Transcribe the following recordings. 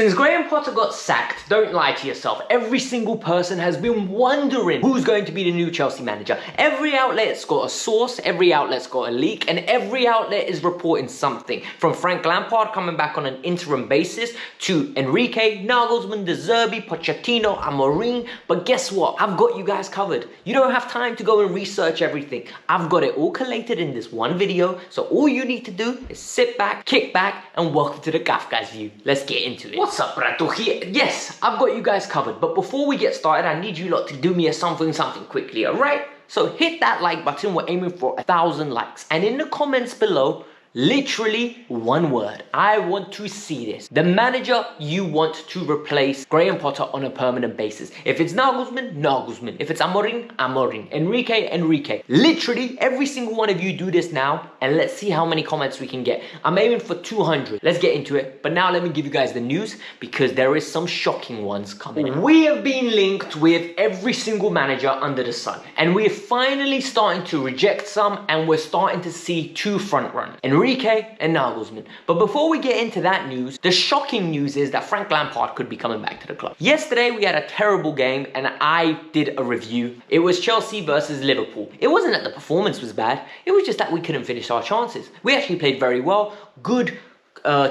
Since Graham Potter got sacked, don't lie to yourself, every single person has been wondering who's going to be the new Chelsea manager. Every outlet's got a source, every outlet's got a leak, and every outlet is reporting something. From Frank Lampard coming back on an interim basis, to Enrique, Nagglesmann, De Zerbi, Pochettino, Amorim. But guess what? I've got you guys covered. You don't have time to go and research everything. I've got it all collated in this one video, so all you need to do is sit back, kick back, and welcome to the Kavkas View. Let's get into it. What's up, Brato? Here, yes, I've got you guys covered, but before we get started, I need you lot to do me a something quickly, alright? So hit that like button, we're aiming for 1,000 likes, and in the comments below, literally one word. I want to see this. The manager you want to replace Graham Potter on a permanent basis. If it's Nagglesmann, Nagglesmann. If it's Amorim, Amorim. Enrique, Enrique. Literally every single one of you do this now, and let's see how many comments we can get. I'm aiming for 200. Let's get into it. But now let me give you guys the news, because there is some shocking ones coming. We have been linked with every single manager under the sun, and we're finally starting to reject some, and we're starting to see two front runners. Enrique and Nagglesmann. But before we get into that news, the shocking news is that Frank Lampard could be coming back to the club. Yesterday we had a terrible game and I did a review. It was Chelsea versus Liverpool. It wasn't that the performance was bad, it was just that we couldn't finish our chances. We actually played very well, good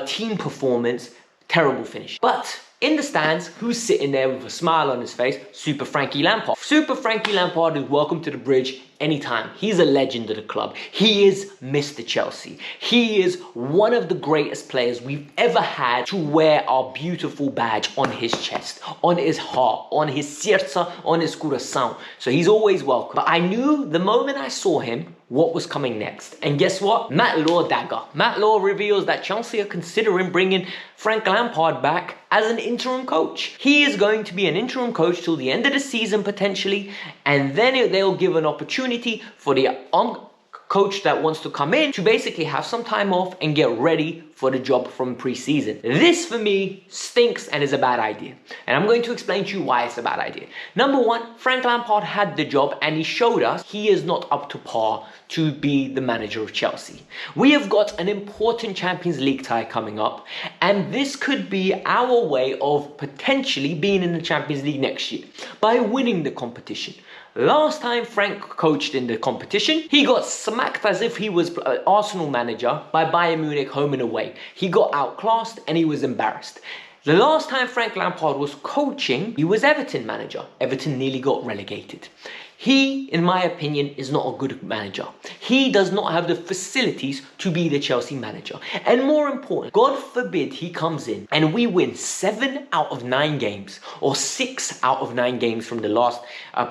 team performance, terrible finish. But in the stands, who's sitting there with a smile on his face? Super Frankie Lampard. Super Frankie Lampard is welcome to the bridge anytime. He's a legend of the club. He is Mr. Chelsea. He is one of the greatest players we've ever had to wear our beautiful badge on his chest, on his heart, on his serca, on his coração. So he's always welcome. But I knew the moment I saw him what was coming next. And guess what? Matt Law dagger. Matt Law reveals that Chelsea are considering bringing Frank Lampard back as an interim coach. He is going to be an interim coach till the end of the season potentially, and then they'll give an opportunity for the coach that wants to come in to basically have some time off and get ready for the job from pre-season. This for me stinks and is a bad idea. And I'm going to explain to you why it's a bad idea. Number one, Frank Lampard had the job and he showed us he is not up to par to be the manager of Chelsea. We have got an important Champions League tie coming up, and this could be our way of potentially being in the Champions League next year by winning the competition. Last time Frank coached in the competition, he got smacked as if he was an Arsenal manager by Bayern Munich home and away. He got outclassed and he was embarrassed. The last time Frank Lampard was coaching, he was Everton manager. Everton nearly got relegated. He, in my opinion, is not a good manager. He does not have the facilities to be the Chelsea manager. And more important, God forbid he comes in and we win 7 out of 9 games or 6 out of 9 games from the last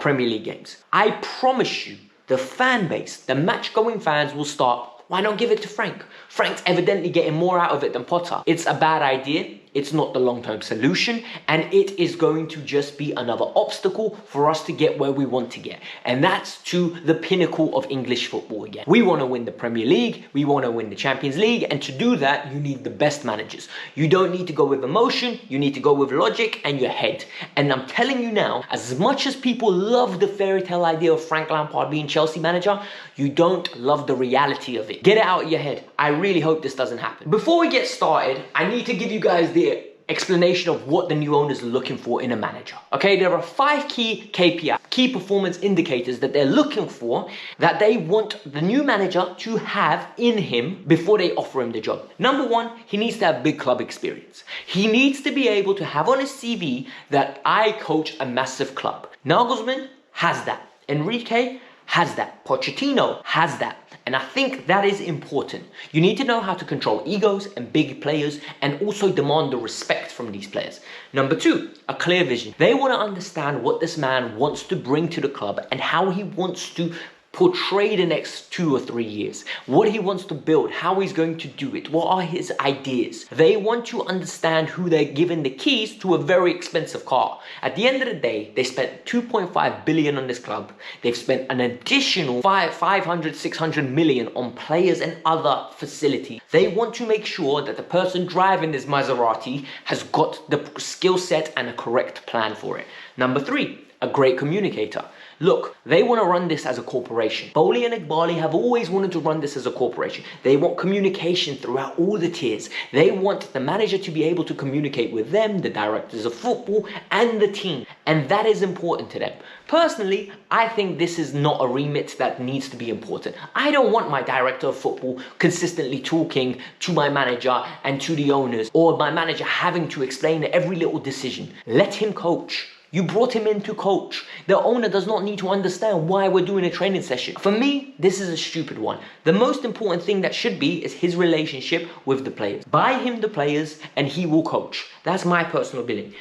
Premier League games. I promise you, the fan base, the match-going fans will start, why not give it to Frank? Frank's evidently getting more out of it than Potter. It's a bad idea. It's not the long-term solution, and it is going to just be another obstacle for us to get where we want to get. And that's to the pinnacle of English football again. We want to win the Premier League, we want to win the Champions League, and to do that, you need the best managers. You don't need to go with emotion, you need to go with logic and your head. And I'm telling you now, as much as people love the fairy tale idea of Frank Lampard being Chelsea manager, you don't love the reality of it. Get it out of your head. I really hope this doesn't happen. Before we get started, I need to give you guys the explanation of what the new owners are looking for in a manager. Okay, there are 5 key KPIs, key performance indicators that they're looking for, that they want the new manager to have in him before they offer him the job. Number 1, he needs to have big club experience. He needs to be able to have on his CV that I coach a massive club. Nagglesmann has that. Enrique has that. Pochettino has that. And I think that is important. You need to know how to control egos and big players, and also demand the respect from these players. Number 2, a clear vision. They want to understand what this man wants to bring to the club and how he wants to portray the next 2 or 3 years, what he wants to build, how he's going to do it, what are his ideas. They want to understand who they're giving the keys to a very expensive car. At the end of the day, they spent 2.5 billion on this club. They've spent an additional 500-600 million on players and other facilities. They want to make sure that the person driving this Maserati has got the skill set and a correct plan for it. Number 3, a great communicator. Look, they want to run this as a corporation. Bowley and Iqbali have always wanted to run this as a corporation. They want communication throughout all the tiers. They want the manager to be able to communicate with them, the directors of football, and the team. And that is important to them. Personally, I think this is not a remit that needs to be important. I don't want my director of football consistently talking to my manager and to the owners, or my manager having to explain every little decision. Let him coach. You brought him in to coach. The owner does not need to understand why we're doing a training session. For me, this is a stupid one. The most important thing that should be is his relationship with the players. Buy him the players and he will coach. That's my personal ability.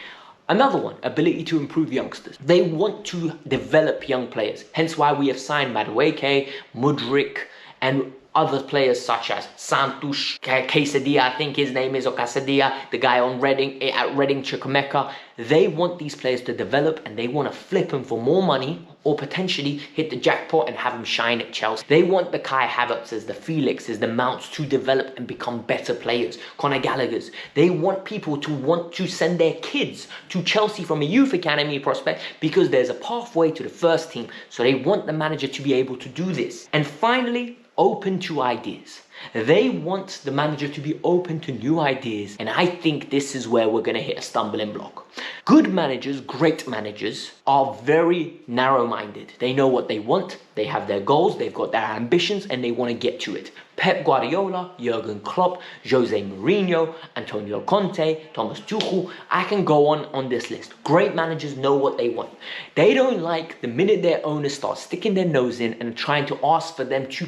Another one, ability to improve youngsters. They want to develop young players. Hence why we have signed Madueke, Mudryk, and other players such as Santos, Quesadia, I think his name is, or Casadia, the guy on Reading, at Reading Chukwemeka. They want these players to develop and they want to flip them for more money or potentially hit the jackpot and have them shine at Chelsea. They want the Kai Havertzes, the Felixes, the Mounts to develop and become better players. Conor Gallagher's. They want people to want to send their kids to Chelsea from a youth academy prospect because there's a pathway to the first team. So they want the manager to be able to do this. And finally, open to ideas. They want the manager to be open to new ideas, and I think this is where we're going to hit a stumbling block. Good managers, great managers, are very narrow-minded. They know what they want, they have their goals, they've got their ambitions, and they want to get to it. Pep Guardiola, Jurgen Klopp, Jose Mourinho, Antonio Conte, Thomas Tuchel, I can go on this list. Great managers know what they want. They don't like the minute their owners start sticking their nose in and trying to ask for them to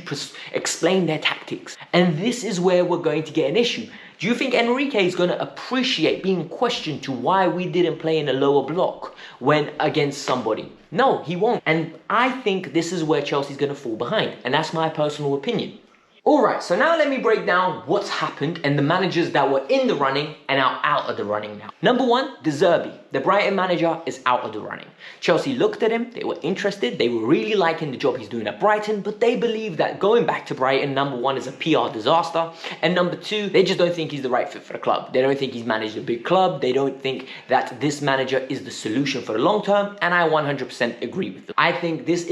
explain their tactics. And this is where we're going to get an issue. Do you think Enrique is going to appreciate being questioned to why we didn't play in a lower block when against somebody? No, he won't. And I think this is where Chelsea's going to fall behind. And that's my personal opinion. Alright, so now let me break down what's happened and the managers that were in the running and are out of the running now. Number one, De Zerbi. The Brighton manager is out of the running. Chelsea looked at him, they were interested, they were really liking the job he's doing at Brighton, but they believe that going back to Brighton, number one, is a PR disaster, and number two, they just don't think he's the right fit for the club. They don't think he's managed a big club, they don't think that this manager is the solution for the long term, and I 100% agree with them. I think this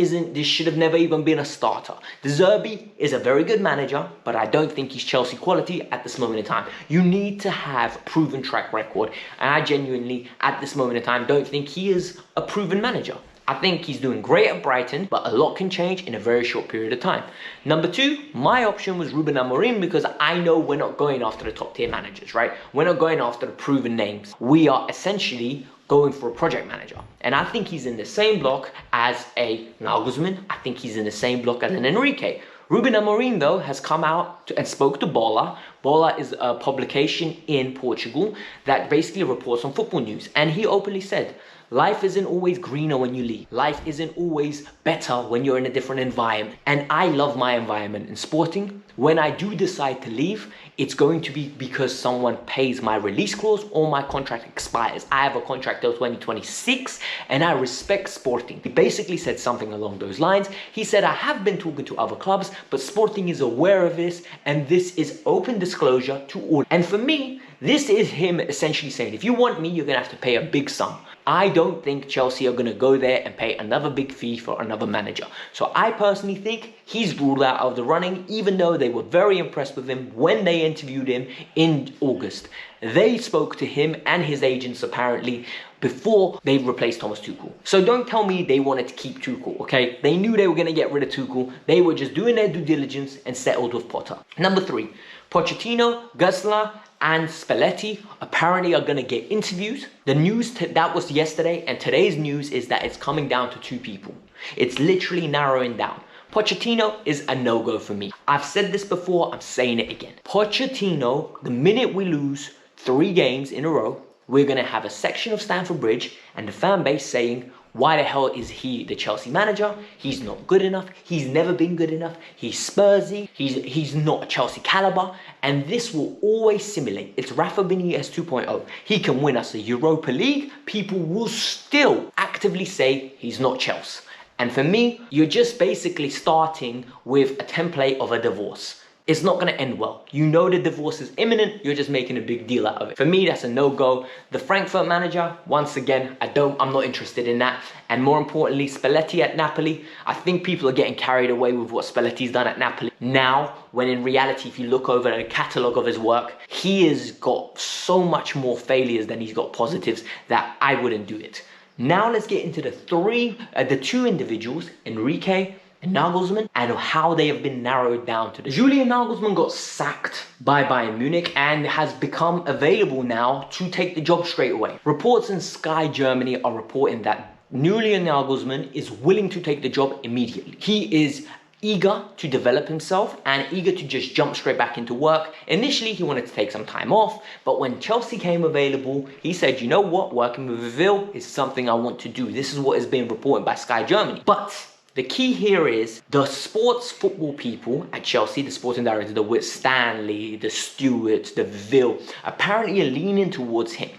should have never even been a starter. De Zerbi is a very good manager, but I don't think he's Chelsea quality at this moment in time. You need to have a proven track record, and I genuinely, at this moment in time, don't think he is a proven manager. I think he's doing great at Brighton, but a lot can change in a very short period of time. Number two, my option was Ruben Amorim because I know we're not going after the top tier managers, right? We're not going after the proven names. We are essentially going for a project manager. And I think he's in the same block as a Nagglesmann. I think he's in the same block as an Enrique. Ruben Amorim, though, has come out and spoke to Bola. Bola is a publication in Portugal that basically reports on football news. And he openly said, life isn't always greener when you leave. Life isn't always better when you're in a different environment. And I love my environment in sporting. When I do decide to leave, it's going to be because someone pays my release clause or my contract expires. I have a contract till 2026 and I respect Sporting. He basically said something along those lines. He said, I have been talking to other clubs, but Sporting is aware of this and this is open disclosure to all. And for me, this is him essentially saying, if you want me, you're going to have to pay a big sum. I don't think Chelsea are going to go there and pay another big fee for another manager. So I personally think he's ruled out of the running, even though they were very impressed with him when they interviewed him in August. They spoke to him and his agents apparently before they replaced Thomas Tuchel. So don't tell me they wanted to keep Tuchel, okay? They knew they were going to get rid of Tuchel. They were just doing their due diligence and settled with Potter. Number three, Pochettino, Goslar, and Spalletti apparently are going to get interviews. The news that was yesterday, and today's news is that it's coming down to two people. It's literally narrowing down. Pochettino is a no-go for me. I've said this before, I'm saying it again. Pochettino, the minute we lose 3 games in a row, we're going to have a section of Stamford Bridge and the fan base saying, why the hell is he the Chelsea manager? He's not good enough. He's never been good enough. He's Spursy. He's not a Chelsea caliber. And this will always simulate. It's Rafa Benitez 2.0. He can win us a Europa League. People will still actively say he's not Chelsea. And for me, you're just basically starting with a template of a divorce. it's not going to end well. You know the divorce is imminent, you're just making a big deal out of it. For me, that's a no-go. The Frankfurt manager, once again, I'm not interested in that. And more importantly, Spalletti at Napoli, I think people are getting carried away with what Spalletti's done at Napoli now, when in reality, if you look over the catalogue of his work, he has got so much more failures than he's got positives that I wouldn't do it. Now let's get into the two individuals, Enrique and Nagglesmann, and how they have been narrowed down to this. Julian Nagglesmann got sacked by Bayern Munich and has become available now to take the job straight away. Reports in Sky Germany are reporting that Julian Nagglesmann is willing to take the job immediately. He is eager to develop himself and eager to just jump straight back into work. Initially, he wanted to take some time off, but when Chelsea came available, he said, you know what, working with Villa is something I want to do. This is what is being reported by Sky Germany. But the key here is the sports football people at Chelsea, the sporting directors, the Whit Stanley, the Stewards, the Ville, apparently are leaning towards him.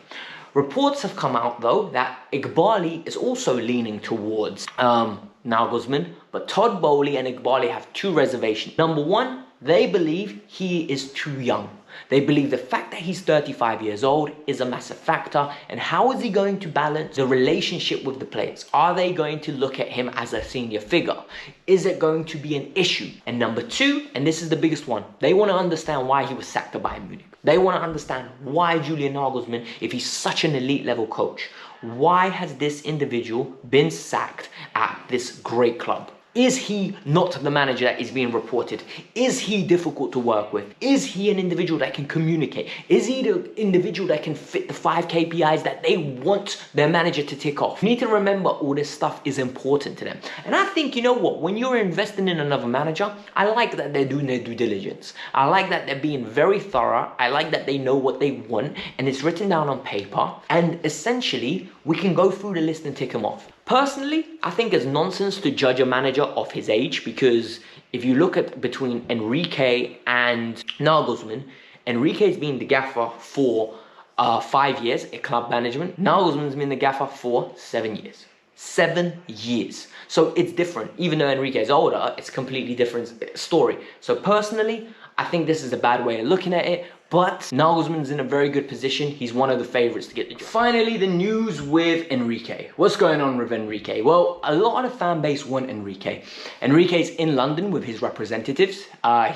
Reports have come out though that Iqbali is also leaning towards Nagglesmann, but Todd Bowley and Iqbali have two reservations. Number one, they believe he is too young. They believe the fact that he's 35 years old is a massive factor. And how is he going to balance the relationship with the players? Are they going to look at him as a senior figure? Is it going to be an issue? And number two, and this is the biggest one, they want to understand why he was sacked by Bayern Munich. They want to understand why Julian Nagglesmann, if he's such an elite level coach, why has this individual been sacked at this great club? Is he not the manager that is being reported? Is he difficult to work with? Is he an individual that can communicate? Is he the individual that can fit the 5 KPIs that they want their manager to tick off? You need to remember all this stuff is important to them. And I think, you know what, when you're investing in another manager, I like that they're doing their due diligence. I like that they're being very thorough. I like that they know what they want and it's written down on paper. And essentially, we can go through the list and tick them off. Personally, I think it's nonsense to judge a manager off his age, because if you look at between Enrique and Nagglesmann, Enrique's been the gaffer for 5 years at club management. Nagglesmann's been the gaffer for 7 years. 7 years. So it's different. Even though Enrique's older, it's a completely different story. So personally, I think this is a bad way of looking at it. But Nagglesmann's in a very good position. He's one of the favourites to get the job. Finally, the news with Enrique. What's going on with Enrique? Well, a lot of the fan base want Enrique. Enrique's in London with his representatives.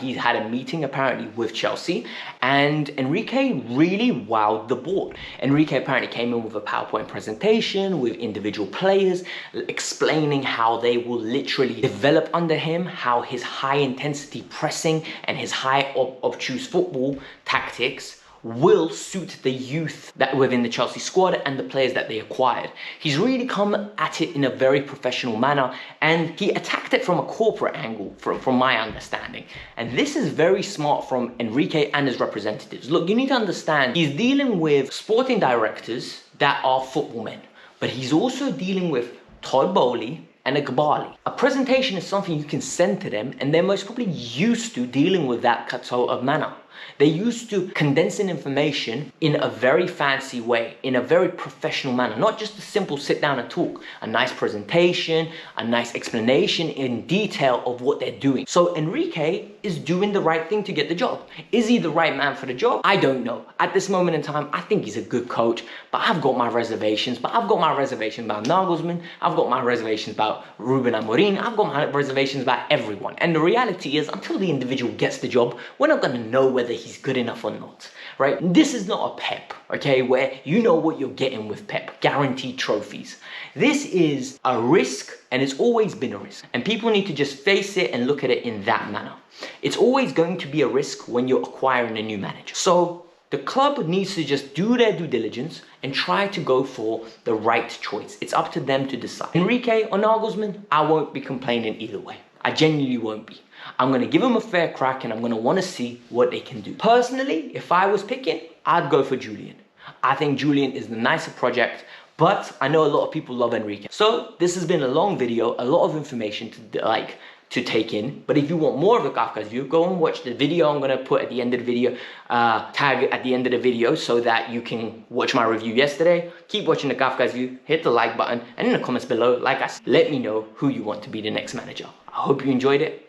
He had a meeting apparently with Chelsea. And Enrique really wowed the board. Enrique apparently came in with a PowerPoint presentation with individual players, explaining how they will literally develop under him, how his high intensity pressing and his high obtuse football tactics will suit the youth that within the Chelsea squad and the players that they acquired. He's really come at it in a very professional manner, and he attacked it from a corporate angle from my understanding. And this is very smart from Enrique and his representatives. Look, you need to understand, he's dealing with sporting directors that are football men, but he's also dealing with Todd Bowley and Iqbali. A presentation is something you can send to them, and they're most probably used to dealing with that sort of manner. They're used to condensing information in a very fancy way, in a very professional manner, not just a simple sit down and talk. A nice presentation, a nice explanation in detail of what they're doing. So Enrique is doing the right thing to get the job. Is he the right man for the job? I don't know. At this moment in time, I think he's a good coach, but I've got my reservations. I've got my reservations about Nagglesmann. I've got my reservations about Ruben Amorim. I've got my reservations about everyone. And the reality is, until the individual gets the job, we're not going to know whether he's good enough or not, right? This is not a Pep, okay, where you know what you're getting with Pep, guaranteed trophies. This is a risk, and it's always been a risk. And people need to just face it and look at it in that manner. It's always going to be a risk when you're acquiring a new manager. So the club needs to just do their due diligence and try to go for the right choice. It's up to them to decide. Enrique or Nagglesmann, I won't be complaining either way. I genuinely won't be. I'm going to give them a fair crack, and I'm going to want to see what they can do. Personally, if I was picking, I'd go for Julian. I think Julian is the nicer project, but I know a lot of people love Enrique. So this has been a long video, a lot of information to take in. But if you want more of the Kavkas View, go and watch the video I'm going to put at the end of the video, tag at the end of the video, so that you can watch my review yesterday. Keep watching the Kavkas View, hit the like button, and in the comments below, let me know who you want to be the next manager. I hope you enjoyed it.